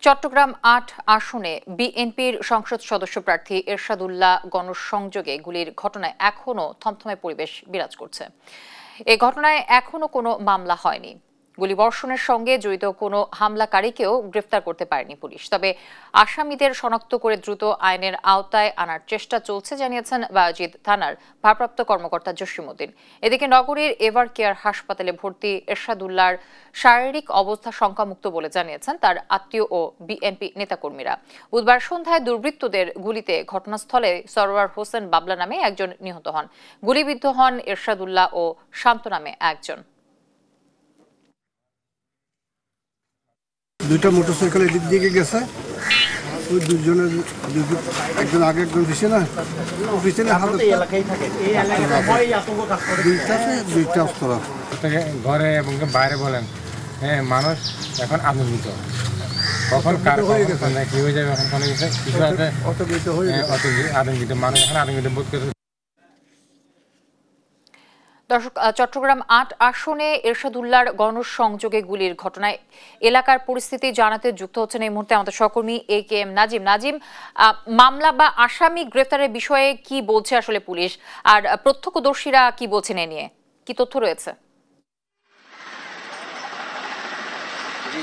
চট্টগ্রাম ৮ আসনে বিএনপির সংসদ সদস্য প্রার্থী এরশাদুল্লাহ গণসংযোগে গুলির ঘটনায় এখনও থমথমে পরিবেশ বিরাজ করছে। এ ঘটনায় এখনও কোনো মামলা হয়নি। গুলিবর্ষণের সঙ্গে জড়িত কোনো হামলাকারীকেও গ্রেফতার করতে পারেনি পুলিশ। তবে আসামিদের শনাক্ত করে দ্রুত আইনের আওতায় আনার চেষ্টা চলছে জানিয়েছেন বায়েজিদ থানার ভারপ্রাপ্ত কর্মকর্তা জসিমউদ্দিন। এদিকে নগরীর এভার কেয়ার হাসপাতালে ভর্তি এরশাদুল্লাহর শারীরিক অবস্থা শঙ্কামুক্ত বলে জানিয়েছেন তার আত্মীয় ও বিএনপি নেতাকর্মীরা। বুধবার সন্ধ্যায় দুর্বৃত্তদের গুলিতে ঘটনাস্থলে সরওয়ার হোসেন বাবলা নামে একজন নিহত হন। গুলিবিদ্ধ হন এরশাদুল্লাহ ও শান্ত নামে একজন। দুইটা মোটরসাইকেল এদিক দিকে গেছে, ওই দুজনের একজন আগে একজন পিছনে দুইটা অস্ত্র ঘরে এবং বাইরে বলেন। হ্যাঁ, মানুষ এখন আতঙ্কিত, কখন কার কি হয়ে যাবে এখন কোনো কিছু আছে আতঙ্কিত মানুষ এখন আতঙ্কিত বোধ করে। দর্শক, চট্টগ্রাম ৮ আসনে এরশাদুল্লাহর গণসংযোগে গুলির ঘটনায় এলাকার পরিস্থিতি জানাতে যুক্ত হচ্ছেন এই মুহূর্তে আমাদের সহকর্মী AKM নাজিম। নাজিম, মামলা বা আসামি গ্রেফতারের বিষয়ে কি বলছে আসলে পুলিশ, আর প্রত্যক্ষদর্শীরা কি বলছেন এ নিয়ে, কি তথ্য রয়েছে?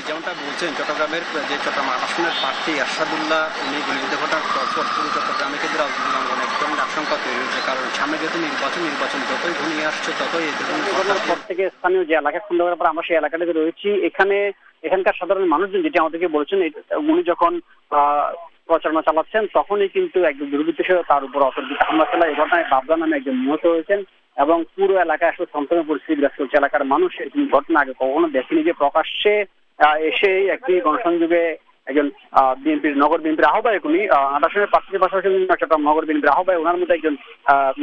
যেমনটা বলছেন, চট্টগ্রামের যে চট্টগ্রাম আসনের প্রার্থী এরশাদুল্লাহ উনি গুলিবিদ্ধ ঘটার পরপর চট্টগ্রামে কিন্তু রাজনৈতিক অঙ্গনে এক ধরনের আশঙ্কা তৈরি হয়েছে। কারণ সামনে যেহেতু নির্বাচন যতই ঘনিয়ে আসছে ততই এই ধরনের পর থেকে স্থানীয় যে এলাকা খুন করার পর আমরা সেই এলাকাটাতে রয়েছি। এখানকার সাধারণ মানুষজন যেটি আমাদেরকে বলেছেন, উনি যখন প্রচারণা চালাচ্ছেন তখনই কিন্তু একজন দুর্বৃত্ত তার উপর অতর্কিত হামলা চালায়। এই ঘটনায় বাবলা নামে একজন নিহত হয়েছেন এবং পুরো এলাকায় আসলে থমথমে পরিস্থিতি বিরাজ করছে। এলাকার মানুষ এই ঘটনা আগে কখনো দেখেনি যে প্রকাশ্যে এসে একটি গণসংযোগে একজন নগর বিএনপির আহ্বায়ক, উনি ৮ আসনের প্রার্থীর পাশাপাশি চট্টগ্রাম নগর বিএনপির আহ্বায়ক, ওনার মধ্যে একজন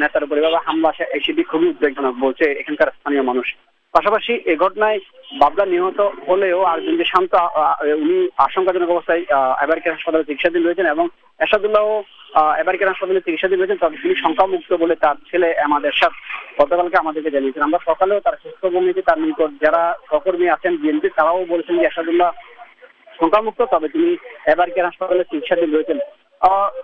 নেতার উপর এভাবে হামলা সেটি খুবই উদ্বেগজনক বলছে এখানকার স্থানীয় মানুষ। পাশাপাশি এই ঘটনায় বাবলা নিহত হলেও আরেকজন যে শান্ত, উনি আশঙ্কাজনক অবস্থায় এভার কেয়ার হাসপাতালে চিকিৎসাধীন রয়েছেন এবং এরশাদুল্লাহ এভার কেয়ার হাসপাতালে চিকিৎসাধীন রয়েছেন। তবে তিনি শঙ্কামুক্ত বলে তার ছেলে আমাদের সাথে গতকালকে আমাদেরকে জানিয়েছেন। আমরা সকালেও তার খোঁজখবর নিয়েছি, তার নিকট যারা সহকর্মী আছেন বিএনপি তারাও বলেছেন যে এরশাদুল্লাহ শঙ্কামুক্ত, তবে তিনি এভার কেয়ার হাসপাতালে চিকিৎসাধীন রয়েছেন।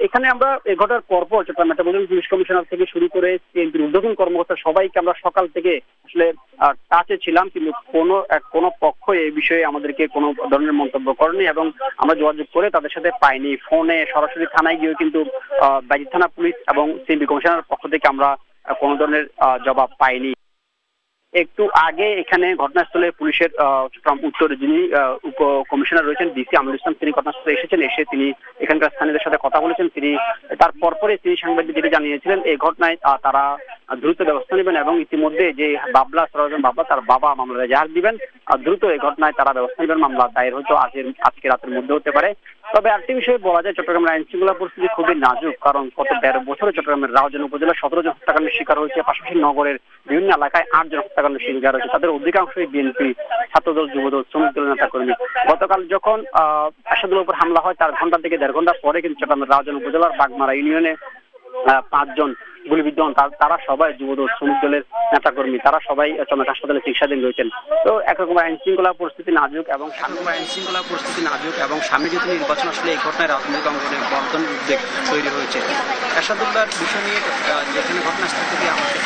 এখানে আমরা এই ঘটনার পরপর চট্টগ্রাম মেট্রোপলিটন পুলিশ কমিশনার থেকে শুরু করে বিএনপির ঊর্ধ্বতন কর্মকর্তা সবাইকে আমরা সকাল থেকে আসলে টাচে ছিলাম, কিন্তু কোনো পক্ষ এই বিষয়ে আমাদেরকে কোনো ধরনের মন্তব্য করেনি এবং আমরা যোগাযোগ করে তাদের সাথে পাইনি। ফোনে সরাসরি থানায় গিয়েও কিন্তু বায়েজিদ থানা পুলিশ এবং সিএমপি কমিশনার পক্ষ থেকে আমরা কোনো ধরনের জবাব পাইনি। একটু আগে এখানে ঘটনাস্থলে পুলিশের উত্তরে যিনি উপ কমিশনার রয়েছেন ডিসি আমিনুল ইসলাম, তিনি ঘটনাস্থলে এসেছেন। এসে তিনি এখানকার স্থানীয়দের সাথে কথা বলেছেন। তিনি তার পরপরে তিনি সাংবাদিক যেটি জানিয়েছিলেন এই ঘটনায় তারা দ্রুত ব্যবস্থা নেবেন এবং ইতিমধ্যে যে সরওয়ার বাবলা তার বাবা মামলা এজাহার দিবেন। দ্রুত এই ঘটনায় তারা ব্যবস্থা নেবেন। মামলা দায়ের হয়তো আজকে রাতের মধ্যে হতে পারে। তবে আরেকটি বিষয়ে বলা যায়, চট্টগ্রামের আইন শৃঙ্খলা পরিস্থিতি খুবই নাজুক। কারণ গত ১৩ বছরে চট্টগ্রামের রাউজান উপজেলা ১৭ জন হত্যাকাণ্ডের শিকার হয়েছে। পাশাপাশি নগরের বিভিন্ন এলাকায় ৮ জন হত্যাকাণ্ডের শিকার হয়েছে। তাদের অধিকাংশই বিএনপি, ছাত্রদল, যুবদল, শ্রমিক দলের নেতাকর্মী। গতকাল যখন এরশাদুল্লাহর উপর হামলা হয় তার ঘন্টা থেকে ১.৫ ঘন্টা পরে কিন্তু চট্টগ্রামের রাউজান উপজেলার বাগমারা ইউনিয়নে ৫ জন গুলিবিদ্ধ হন। তারা সবাই যুবদল, শ্রমিক দলের নেতাকর্মী, তারা সবাই চট্টগ্রাম হাসপাতালে চিকিৎসাধীন রয়েছেন। তো একরকম আইন শৃঙ্খলা পরিস্থিতি নাজুক এবং সামনে যেহেতু নির্বাচন আসলে এই ঘটনায় রাজনৈতিক অঙ্গনে বর্তমান উদ্বেগ তৈরি হয়েছে। এরশাদুল্লাহর বিষয় নিয়ে যেখানে ঘটনাস্থল থেকে আমাদের